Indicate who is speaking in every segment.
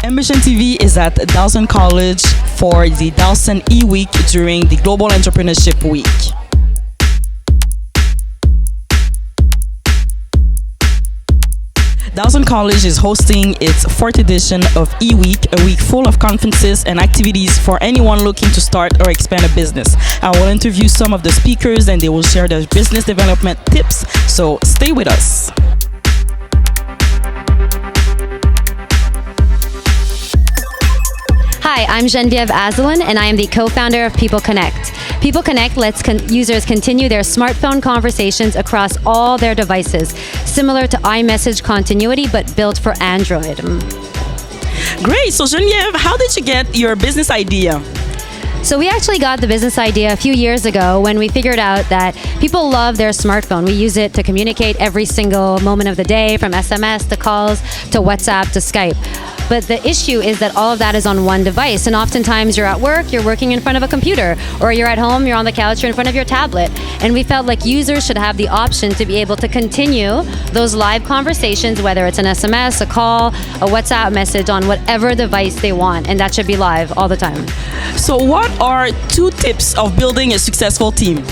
Speaker 1: AmbitionTV is at Dawson College for the Dawson Eweek during the Global Entrepreneurship Week. Dawson College is hosting its 4th edition of Eweek, a week full of conferences and activities for anyone looking to start or expand a business. I will interview some of the speakers and they will share their business development tips, so stay with us.
Speaker 2: Hi, I'm Geneviève Azalin, and I am the co-founder of People Connect. People Connect lets users continue their smartphone conversations across all their devices, similar to iMessage continuity, but built for Android.
Speaker 1: Great. So Geneviève, how did you get your business idea?
Speaker 2: So we actually got the business idea a few years ago when we figured out that people love their smartphone. We use it to communicate every single moment of the day, from SMS to calls to WhatsApp to Skype. But the issue is that all of that is on one device, and oftentimes you're at work, you're working in front of a computer, or you're at home, you're on the couch, you're in front of your tablet. And we felt like users should have the option to be able to continue those live conversations, whether it's an SMS, a call, a WhatsApp message, on whatever device they want, and that should be live all the time.
Speaker 1: So what are 2 tips of building a successful team?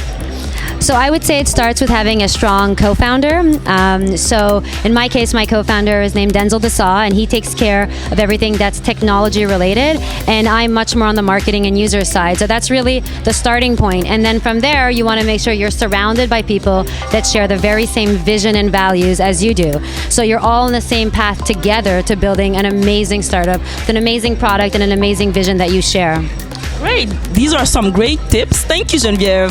Speaker 2: So I would say it starts with having a strong co-founder. So in my case, my co-founder is named Denzel Desaw, and he takes care of everything that's technology related, and I'm much more on the marketing and user side. So that's really the starting point. And then from there, you want to make sure you're surrounded by people that share the very same vision and values as you do. So you're all on the same path together to building an amazing startup, an amazing product, and an amazing vision that you share.
Speaker 1: Great. These are some great tips. Thank you, Geneviève.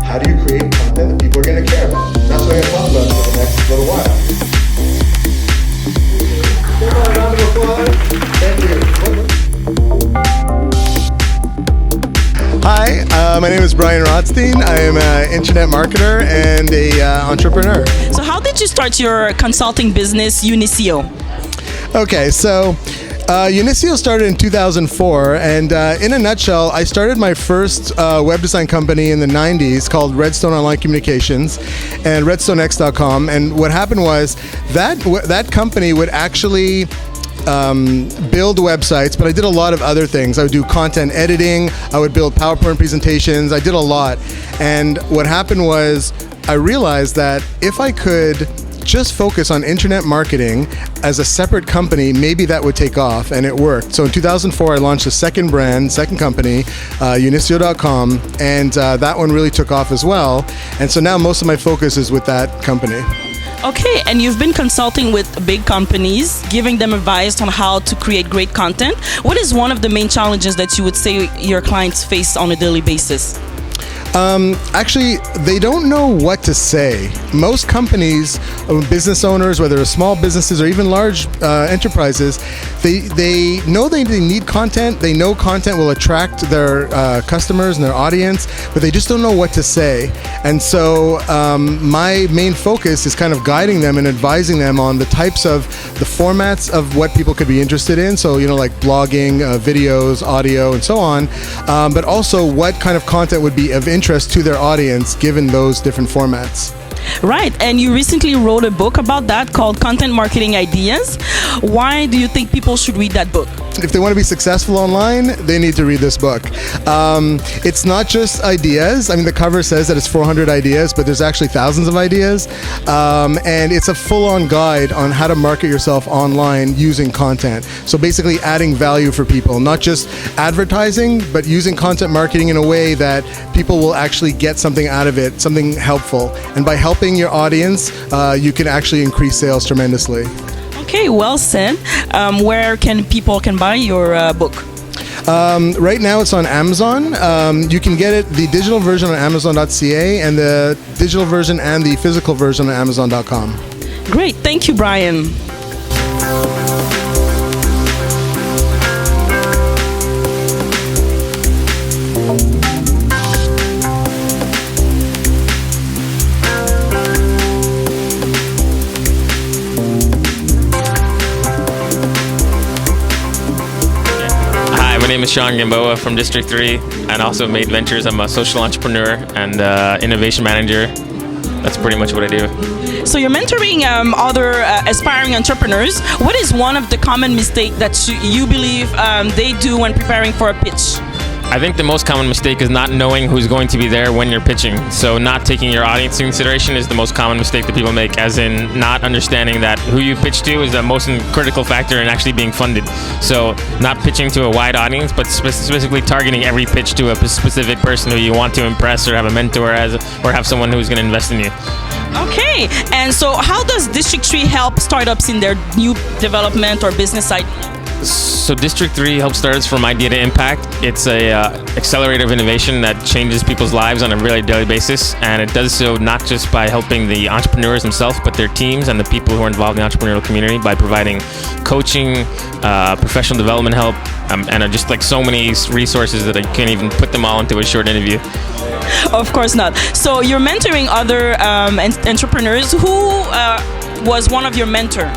Speaker 3: How do you create content that people are going to care about? That's what I'm going to talk about for the next little while. Come on, round of applause. Thank you. Hi, my name is Brian Rothstein. I am an internet marketer and an entrepreneur.
Speaker 1: So how did you start your consulting business, Unicio?
Speaker 3: Okay, so Unicio started in 2004, and in a nutshell, I started my first web design company in the 90s called Redstone Online Communications and RedstoneX.com. And what happened was that company would actually build websites, but I did a lot of other things. I would do content editing, I would build PowerPoint presentations, I did a lot. And what happened was I realized that if I could just focus on internet marketing as a separate company, maybe that would take off, and it worked. So in 2004, I launched a second company, Unicio.com, and that one really took off as well. And so now most of my focus is with that company.
Speaker 1: Okay, and you've been consulting with big companies, giving them advice on how to create great content. What is one of the main challenges that you would say your clients face on a daily basis?
Speaker 3: Actually, they don't know what to say. Most companies, business owners, whether they're small businesses or even large enterprises, they know they need content. They know content will attract their customers and their audience, but they just don't know what to say. And so my main focus is kind of guiding them and advising them on the types of the formats of what people could be interested in. So, like blogging, videos, audio, and so on. But also what kind of content would be of interest to their audience given those different formats.
Speaker 1: Right, and you recently wrote a book about that called Content Marketing Ideas. Why do you think people should read that book?
Speaker 3: If they want to be successful online, they need to read this book. It's not just ideas. I mean, the cover says that it's 400 ideas, but there's actually thousands of ideas. And it's a full-on guide on how to market yourself online using content. So basically adding value for people, not just advertising, but using content marketing in a way that people will actually get something out of it, something helpful. And by helping your audience, you can actually increase sales tremendously.
Speaker 1: Okay, well said. Where can people buy your book?
Speaker 3: Right now it's on Amazon. You can get it, the digital version on Amazon.ca, and the digital version and the physical version on Amazon.com.
Speaker 1: Great, thank you, Brian.
Speaker 4: My name is Sean Gamboa from District 3 and also Made Ventures. I'm a social entrepreneur and innovation manager that's pretty much what I do.
Speaker 1: So you're mentoring other aspiring entrepreneurs. What is one of the common mistakes that you believe they do when preparing for a pitch?
Speaker 4: I think the most common mistake is not knowing who's going to be there when you're pitching. So not taking your audience into consideration is the most common mistake that people make, as in not understanding that who you pitch to is the most critical factor in actually being funded. So not pitching to a wide audience, but specifically targeting every pitch to a specific person who you want to impress or have a mentor as, or have someone who's going to invest in you.
Speaker 1: Okay, and so how does District 3 help startups in their new development or business idea?
Speaker 4: So District 3 helps startups from idea to impact. It's a accelerator of innovation that changes people's lives on a really daily basis, and it does so not just by helping the entrepreneurs themselves, but their teams and the people who are involved in the entrepreneurial community by providing coaching, professional development help, and just like so many resources that I can't even put them all into a short interview.
Speaker 1: Of course not. So you're mentoring other entrepreneurs. Who was one of your mentor?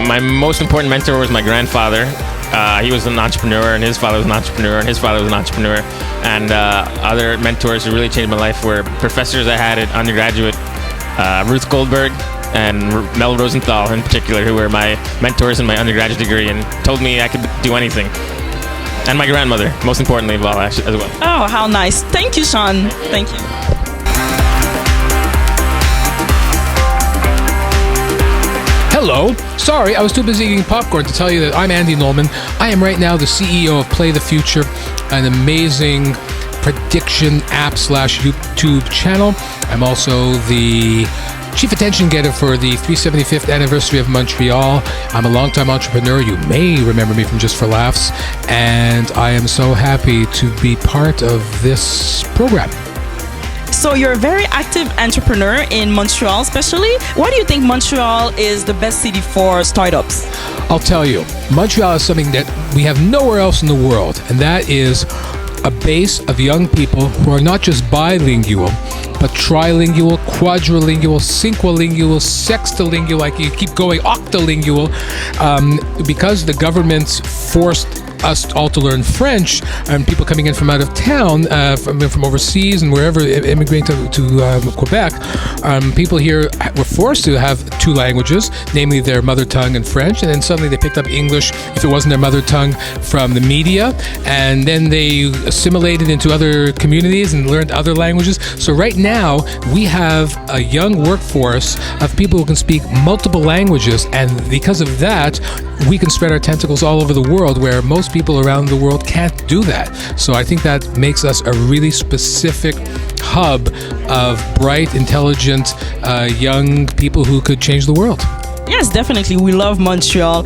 Speaker 4: My most important mentor was my grandfather. He was an entrepreneur, and his father was an entrepreneur, and his father was an entrepreneur. And other mentors who really changed my life were professors I had at undergraduate, Ruth Goldberg and Mel Rosenthal in particular, who were my mentors in my undergraduate degree and told me I could do anything. And my grandmother, most importantly of all, as well.
Speaker 1: Oh, how nice. Thank you, Sean. Thank you.
Speaker 5: Hello. Sorry, I was too busy eating popcorn to tell you that I'm Andy Nolman. I am right now the CEO of Play the Future, an amazing prediction app/YouTube channel. I'm also the chief attention getter for the 375th anniversary of Montreal. I'm a longtime entrepreneur. You may remember me from Just for Laughs. And I am so happy to be part of this program.
Speaker 1: So you're a very active entrepreneur in Montreal, especially. Why do you think Montreal is the best city for startups?
Speaker 5: I'll tell you, Montreal is something that we have nowhere else in the world, and that is a base of young people who are not just bilingual, but trilingual, quadrilingual, cinquilingual, sextilingual, like you keep going, octolingual, because the government forced us all to learn French, and people coming in from out of town, from overseas and wherever, immigrating to Quebec, people here were forced to have two languages, namely their mother tongue and French, and then suddenly they picked up English if it wasn't their mother tongue from the media, and then they assimilated into other communities and learned other languages. So right now we have a young workforce of people who can speak multiple languages, and because of that we can spread our tentacles all over the world, where most people around the world can't do that. So I think that makes us a really specific hub of bright, intelligent, young people who could change the world.
Speaker 1: Yes, definitely. We love Montreal.